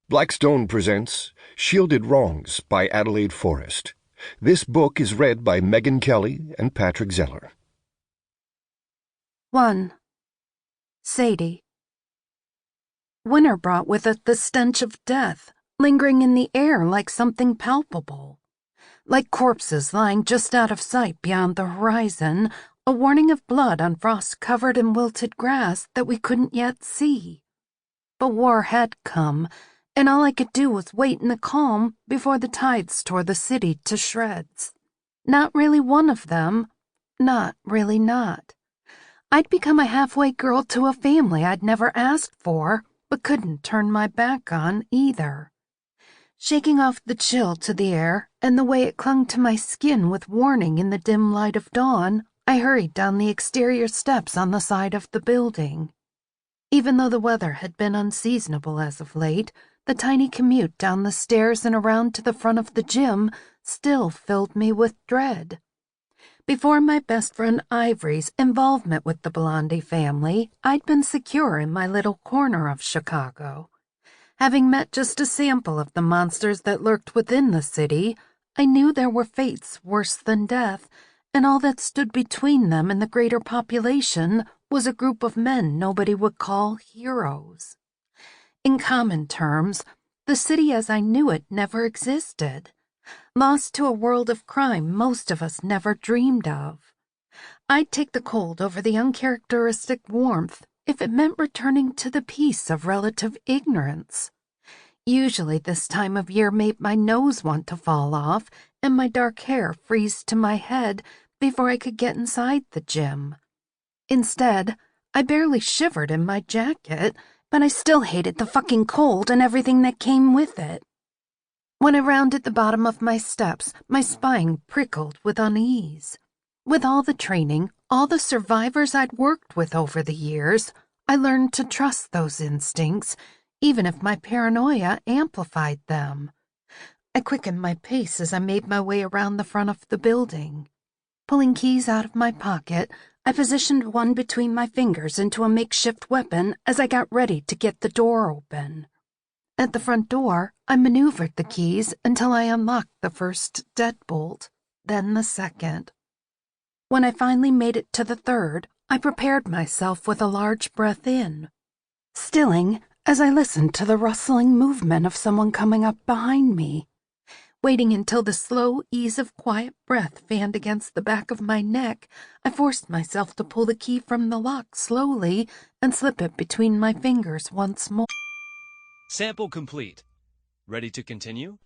Blackstone presents Shielded Wrongs by Adelaide Forrest. This book is read by Meghan Kelly and Patrick Zeller. 1. Sadie. Winter brought with it the stench of death, lingering in the air like something palpable. Like corpses lying just out of sight beyond the horizon, a warning of blood on frost-covered and wilted grass that we couldn't yet see. But war had come, and all I could do was wait in the calm before the tides tore the city to shreds. Not really one of them. Not really not. I'd become a halfway girl to a family I'd never asked for, but couldn't turn my back on either. Shaking off the chill to the air and the way it clung to my skin with warning in the dim light of dawn, I hurried down the exterior steps on the side of the building. Even though the weather had been unseasonable as of late, the tiny commute down the stairs and around to the front of the gym still filled me with dread. Before my best friend Ivory's involvement with the Bellandi family, I'd been secure in my little corner of Chicago. Having met just a sample of the monsters that lurked within the city, I knew there were fates worse than death, and all that stood between them and the greater population was a group of men nobody would call heroes. In common terms, the city as I knew it never existed, lost to a world of crime most of us never dreamed of. I'd take the cold over the uncharacteristic warmth if it meant returning to the peace of relative ignorance. Usually this time of year made my nose want to fall off and my dark hair freeze to my head before I could get inside the gym. Instead, I barely shivered in my jacket, but I still hated the fucking cold and everything that came with it. When I rounded the bottom of my steps, my spine prickled with unease. With all the training, all the survivors I'd worked with over the years, I learned to trust those instincts, even if my paranoia amplified them. I quickened my pace as I made my way around the front of the building. Pulling keys out of my pocket, I positioned one between my fingers into a makeshift weapon as I got ready to get the door open. At the front door, I maneuvered the keys until I unlocked the first deadbolt, then the second. When I finally made it to the third, I prepared myself with a large breath in, stilling as I listened to the rustling movement of someone coming up behind me. Waiting until the slow ease of quiet breath fanned against the back of my neck, I forced myself to pull the key from the lock slowly and slip it between my fingers once more. Sample complete. Ready to continue?